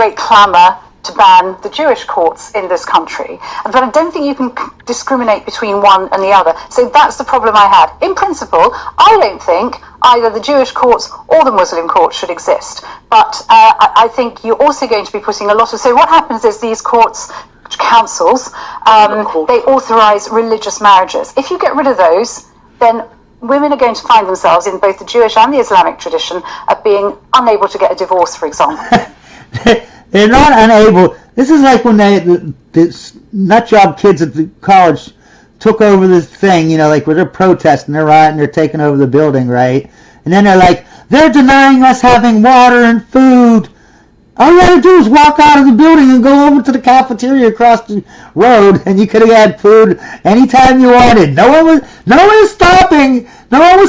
great clamour to ban the Jewish courts in this country. But I don't think you can discriminate between one and the other. So that's the problem I had. In principle, I don't think either the Jewish courts or the Muslim courts should exist. But I think you're also going to be putting a lot of... So what happens is these courts, councils, they authorise religious marriages. If you get rid of those, then women are going to find themselves in both the Jewish and the Islamic tradition of being unable to get a divorce, for example. They're not unable. This is like when the nutjob kids at the college took over this thing, you know, like where they're protesting, they're rioting, they're taking over the building, right? And then they're like, they're denying us having water and food. All you had to do is walk out of the building and go over to the cafeteria across the road, and you could have had food anytime you wanted. No one was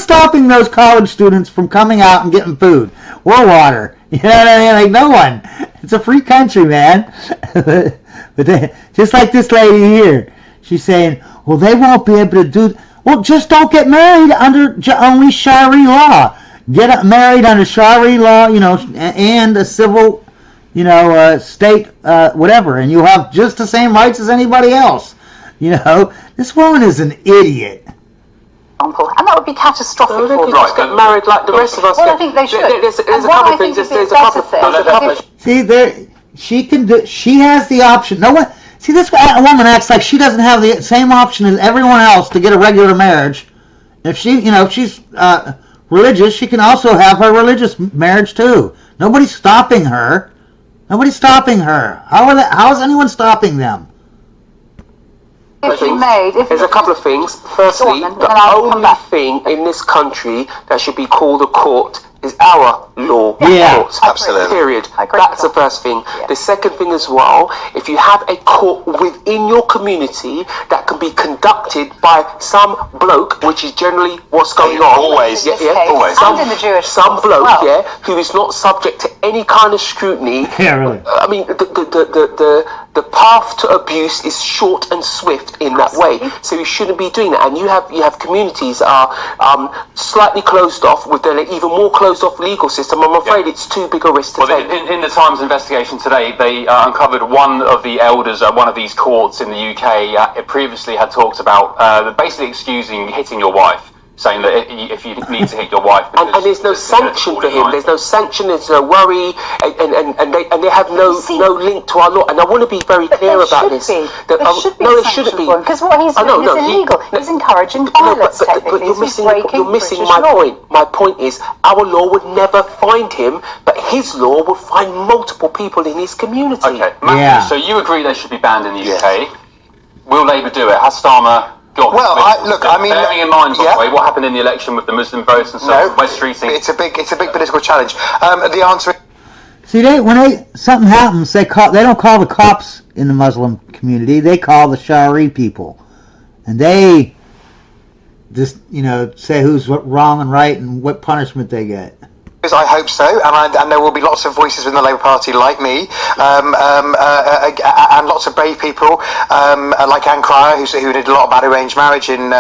stopping those college students from coming out and getting food or water. You know what I mean? Like, no one. It's a free country, man. But then, just like this lady here, she's saying, well, they won't be able to do... Well, just don't get married under only Shari law. Get married under Shari law, you know, and a civil, you know, state, whatever, and you'll have just the same rights as anybody else. You know, this woman is an idiot. And that would be catastrophic for them. Just get married like the rest of us. Well, I think they should. There's a couple of things. There's a couple. See, there, she can do. She has the option. No one. See, this woman acts like she doesn't have the same option as everyone else to get a regular marriage. If she, you know, if she's religious, she can also have her religious marriage too. Nobody's stopping her. Nobody's stopping her. How is anyone stopping them? There's a couple of things. Firstly, the only thing in this country that should be called a court is our law court. Absolutely. Period. That's the first thing. Yeah. The second thing as well, if you have a court within your community that can be conducted by some bloke, which is generally what's going on. Always. Always. Some bloke, who is not subject to any kind of scrutiny. Yeah, really. I mean, the path to abuse is short and swift in that way. So you shouldn't be doing that. And you have communities that are slightly closed off with an even more closed off legal system. I'm afraid it's too big a risk to take. In the Times investigation today, they uncovered one of the elders at one of these courts in the UK. It previously had talked about basically excusing hitting your wife, saying that if you need to hit your wife, and there's no sanction for him. There's no sanction. There's no worry, and they have no link to our law. And I want to be very clear about this. There should be a sanction for him, because what he's doing is illegal. He's encouraging violence. But you're missing my point. My point is, our law would never find him, but his law would find multiple people in his community. Okay, Matthew, so you agree they should be banned in the UK? Will Labour do it? Has Starmer? Well, I mean, bearing in mind, by the way, what happened in the election with the Muslim votes and so on, West Streeting. It's a big political challenge. The answer is... See, when something happens, they don't call the cops in the Muslim community. They call the Shari people, and they just, you know, say who's wrong and right and what punishment they get. I hope so, and there will be lots of voices within the Labour Party like me, and lots of brave people like Anne Cryer, who did a lot about arranged marriage in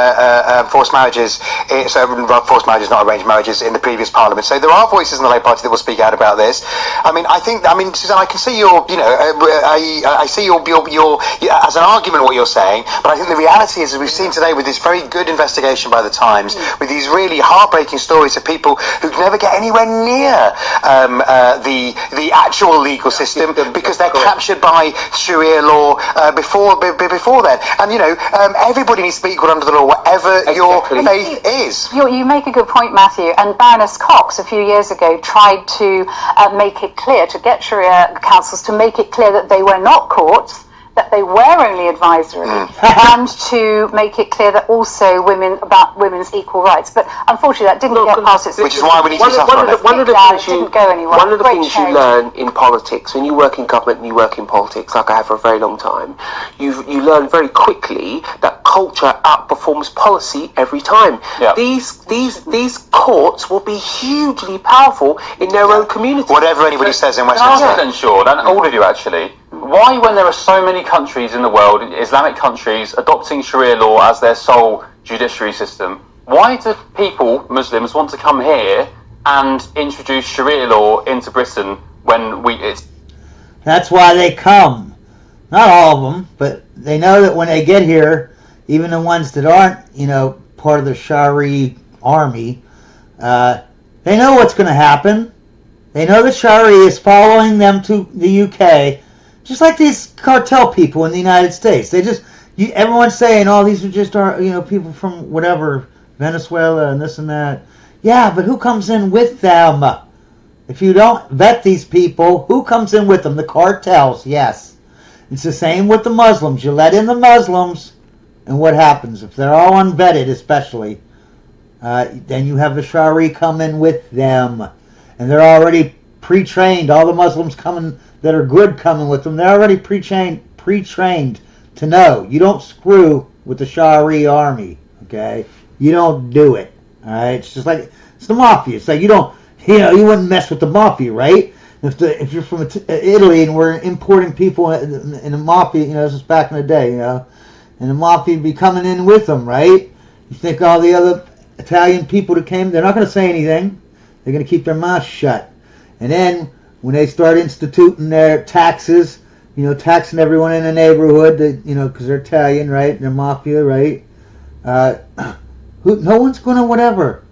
forced marriages. Forced marriages, not arranged marriages, in the previous Parliament. So there are voices in the Labour Party that will speak out about this. I mean, Suzanne, I can see your, you know, I see your as an argument what you're saying, but I think the reality is, as we've seen today with this very good investigation by the Times, with these really heartbreaking stories of people who never get anywhere near the actual legal system because they're captured by Sharia law before then. And you know, everybody needs to be equal under the law, whatever your faith is. You make a good point, Matthew. And Baroness Cox a few years ago tried to make it clear, to get Sharia councils to make it clear that they were not courts, that they were only advisory, and to make it clear that also women's equal rights. But unfortunately, that didn't get past its. Which is why we need to be tough on it. One of the things you learn in politics, when you work in government and you work in politics, like I have for a very long time, you learn very quickly that culture outperforms policy every time. Yeah. These courts will be hugely powerful in their own community. Whatever anybody says in Westminster. I'm sure, and all of you actually. Why, when there are so many countries in the world, Islamic countries, adopting Sharia law as their sole judiciary system, why do people, Muslims, want to come here and introduce Sharia law into Britain when it's... That's why they come. Not all of them, but they know that when they get here, even the ones that aren't, part of the Shari army, they know what's going to happen. They know the Shari is following them to the UK, just like these cartel people in the United States. Everyone's saying, oh, these are just people from whatever, Venezuela and this and that. Yeah, but who comes in with them? If you don't vet these people, who comes in with them? The cartels, yes. It's the same with the Muslims. You let in the Muslims, and what happens? If they're all unvetted, especially, then you have the Shari come in with them. And they're already pre-trained. All the Muslims coming that are good coming with them, they're already pre-trained to know. You don't screw with the Shari army, okay? You don't do it, all right? It's just like, it's the mafia. It's like you wouldn't mess with the mafia, right? If you're from Italy and we're importing people in the mafia, this is back in the day, and the mafia be coming in with them, right? You think all the other Italian people that came, they're not going to say anything. They're going to keep their mouths shut. And then when they start instituting their taxes, taxing everyone in the neighborhood, because they're Italian, right? They're mafia, right? No one's going to whatever.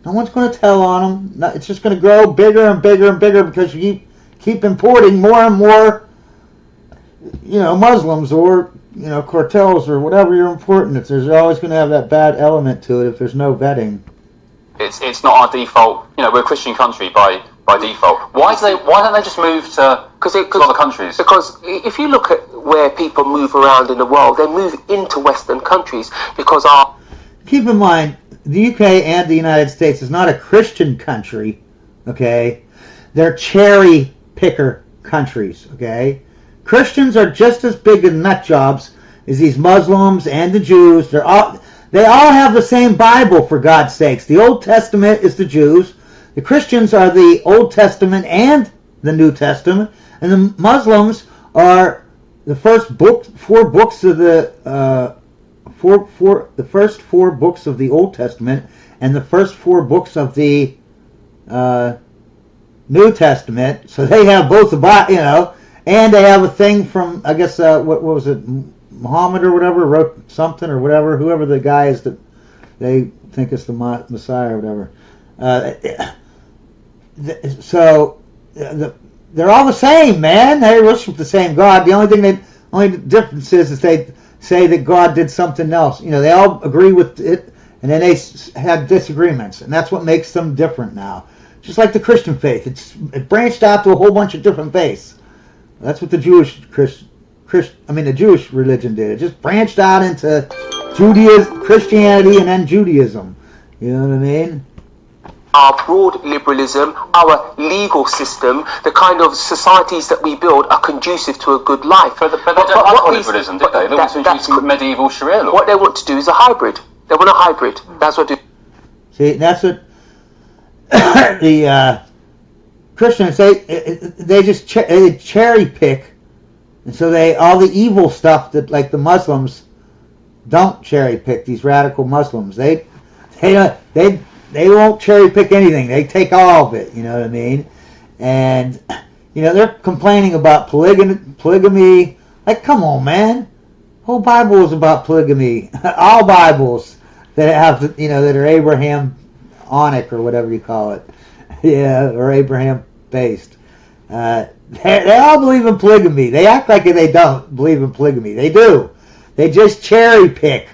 No one's going to tell on them. It's just going to grow bigger and bigger and bigger because you keep importing more and more, Muslims or, cartels or whatever you're importing. There's always going to have that bad element to it if there's no vetting. It's not our default. We're a Christian country by default. Why don't they just move to other countries? Because if you look at where people move around in the world, they move into Western countries because Keep in mind, the UK and the United States is not a Christian country, okay? They're cherry picker countries, okay? Christians are just as big in nut jobs as these Muslims and the Jews. They all have the same Bible, for God's sakes. The Old Testament is the Jews. The Christians are the Old Testament and the New Testament. And the Muslims are the first four books of the first four books of the Old Testament and the first four books of the New Testament. So they have both the Bible, and they have a thing from, I guess, what was it, Muhammad or whatever wrote something or whatever, whoever the guy is that they think is the Messiah or whatever. They're all the same, man. They worship the same God. The only difference is they say that God did something else. They all agree with it, and then they have disagreements, and that's what makes them different now. Just like the Christian faith, it branched out to a whole bunch of different faiths. That's what the Jewish religion did. It just branched out into Judaism, Christianity, and then Judaism. You know what I mean? Our broad liberalism, our legal system, the kind of societies that we build are conducive to a good life. But they don't like liberalism, did they? They want to introduce medieval Sharia law. What they want to do is a hybrid. They want a hybrid. That's what they do. See, that's what the Christians they just cherry pick, and so all the evil stuff that like the Muslims don't cherry pick. These radical Muslims, they won't cherry pick anything. They take all of it. You know what I mean? And they're complaining about polygamy. Like, come on, man! The whole Bible is about polygamy. All Bibles that have that are Abrahamic or whatever you call it, or Abraham based. They all believe in polygamy. They act like they don't believe in polygamy. They do. They just cherry pick.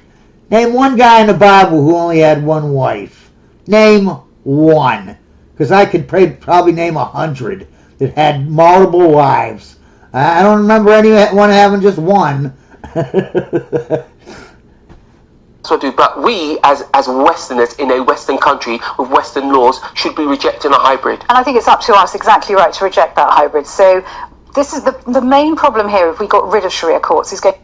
Name one guy in the Bible who only had one wife. Name one. Because I could probably name 100 that had multiple wives. I don't remember anyone having just one. But we, as Westerners in a Western country with Western laws, should be rejecting a hybrid. And I think it's up to us, exactly right, to reject that hybrid. So this is the main problem here. If we got rid of Sharia courts, is going.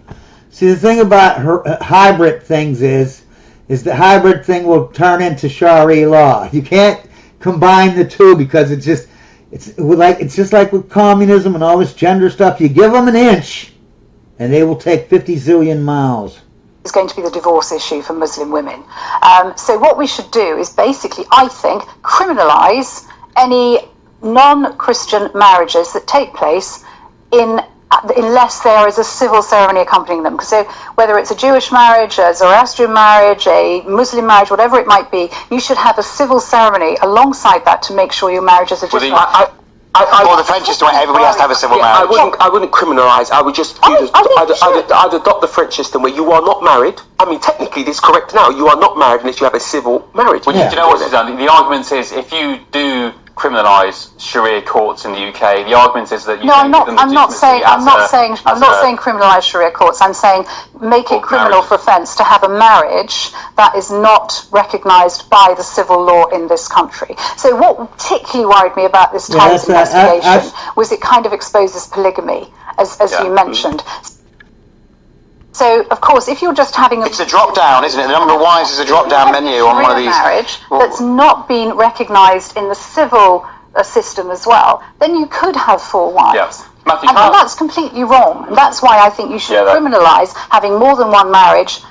See, the thing about hybrid things is the hybrid thing will turn into Sharia law. You can't combine the two because it's just like with communism and all this gender stuff. You give them an inch, and they will take 50 zillion miles. Is going to be the divorce issue for Muslim women. So what we should do is basically, I think, criminalise any non-Christian marriages that take place unless there is a civil ceremony accompanying them. So whether it's a Jewish marriage, a Zoroastrian marriage, a Muslim marriage, whatever it might be, you should have a civil ceremony alongside that to make sure your marriage is legitimate. Well, the French system where everybody has to have a civil marriage. I wouldn't criminalise. I would just I'd adopt the French system where you are not married. I mean, technically, this is correct now. You are not married unless you have a civil marriage. Well, do you know what, Suzanne? The argument is if you do criminalise Sharia courts in the UK, the argument is that you I'm not saying criminalise Sharia courts. I'm saying make it criminal for offence to have a marriage that is not recognised by the civil law in this country. So what particularly worried me about this Times investigation was it kind of exposes polygamy, as you mentioned. So, of course, if you're just having it's a drop-down, isn't it? The number of wives is a drop-down menu on one of these. Marriage that's not been recognised in the civil system as well, then you could have 4 wives. Yes. And that's completely wrong. And that's why I think you should criminalise having more than one marriage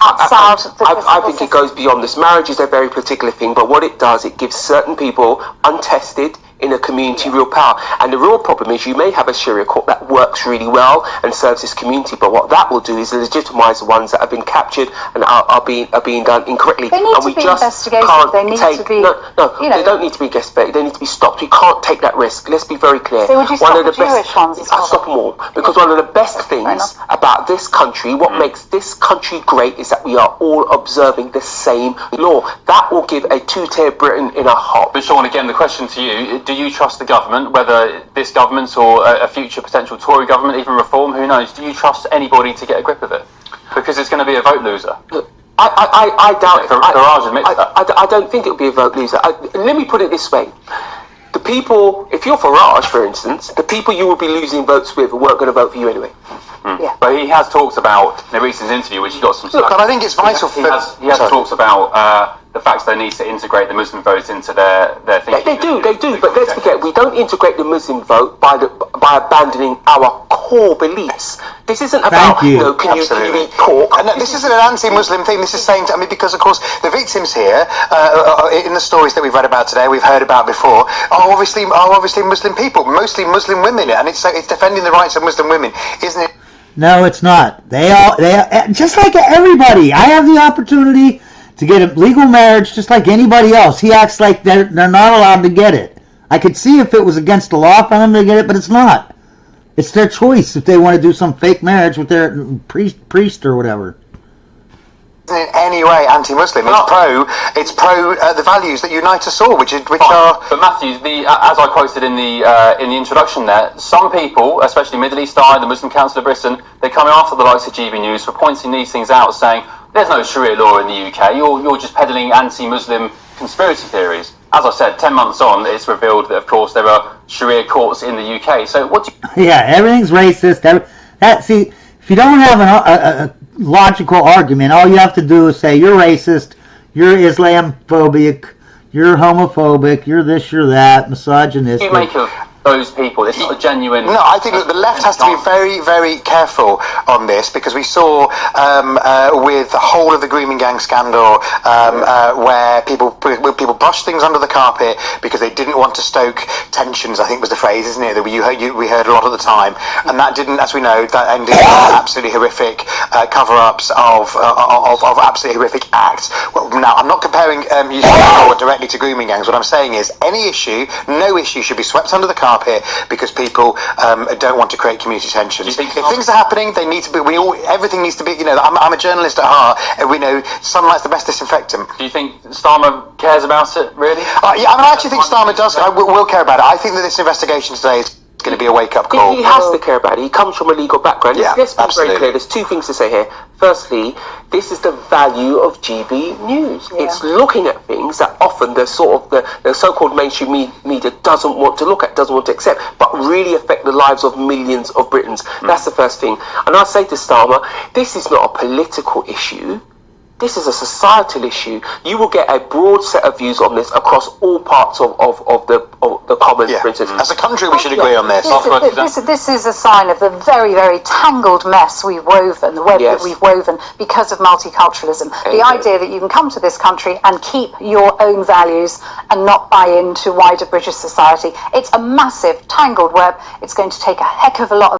outside the I think it goes beyond this. Marriage is a very particular thing, but what it does, it gives certain people untested in a community real power. And the real problem is you may have a Sharia court that works really well and serves this community, but what that will do is legitimise the ones that have been captured and are being done incorrectly. They need and to be investigated. They need to be they don't need to be investigated. They need to be stopped. You can't take that risk. Let's be very clear. So would you stop the Jewish ones as well? I'll stop them all, because one of the best things about this country, what makes this country great, is that we are all observing the same law. That will give a two-tier Britain in a heart. But Sean, again, the question to you: do you trust the government, whether this government or a future potential Tory government, even Reform, who knows? Do you trust anybody to get a grip of it? Because it's going to be a vote loser. I doubt it. Farage admits that. I don't think it'll be a vote loser. Let me put it this way. The people, if you're Farage, for instance, the people you will be losing votes with weren't going to vote for you anyway. Yeah. But he has talked about, in a recent interview, which he got some Look, and I think it's vital he has talked about the fact they need to integrate the Muslim vote into their thinking. They do, but let's forget, we don't integrate the Muslim vote by abandoning our core beliefs. This isn't about, can you eat pork? And this isn't an anti-Muslim thing. This is saying, because of course the victims here, in the stories that we've read about today, we've heard about before, are obviously Muslim people, mostly Muslim women, and it's defending the rights of Muslim women, isn't it? No, it's not. They are just like everybody. I have the opportunity to get a legal marriage just like anybody else. He acts like they're not allowed to get it. I could see if it was against the law for them to get it, but it's not. It's their choice if they want to do some fake marriage with their priest or whatever. In any way anti-Muslim. It's pro the values that unite us all, which are. But Matthew, as I quoted in the introduction there, some people, especially Middle East Eye, the Muslim Council of Britain, they're coming after the likes of GB News for pointing these things out, saying there's no Sharia law in the UK. You're just peddling anti-Muslim conspiracy theories. As I said, 10 months on, it's revealed that of course there are Sharia courts in the UK. So what do you? Yeah, everything's racist. See, if you don't have a logical argument, all you have to do is say you're racist, you're Islamophobic, you're homophobic, you're this, you're that, misogynistic. You make of those people. It's not a genuine. No, I think that the left has to be very, very careful on this, because we saw with the whole of the grooming gang scandal where people brushed things under the carpet because they didn't want to stoke tensions. I think was the phrase, isn't it? That we heard a lot at the time, and that didn't, as we know, that ended in absolutely horrific cover-ups of absolutely horrific acts. Well, now I'm not comparing use of law directly to grooming gangs. What I'm saying is no issue should be swept under the carpet because people don't want to create community tensions. If things are happening, they need to be. Everything needs to be. I'm a journalist at heart, and we know sunlight's the best disinfectant. Do you think Starmer cares about it, really? Yeah, I actually think Starmer does. Will care about it. I think that this investigation today is going to be a wake-up call. He has to care about it. He comes from a legal background. Let's be absolutely. very clear. There's two things to say here. Firstly, this is the value of GB News. Yeah. It's looking at things that often the so-called mainstream media doesn't want to look at, doesn't want to accept, but really affect the lives of millions of Britons. That's the first thing. And I say to Starmer, this is not a political issue. This is a societal issue. You will get a broad set of views on this across all parts of the common, for instance. As a country, we should agree on this. This is a sign of the very, very tangled mess we've woven, the web that we've woven because of multiculturalism. The idea that you can come to this country and keep your own values and not buy into wider British society. It's a massive, tangled web. It's going to take a heck of a lot of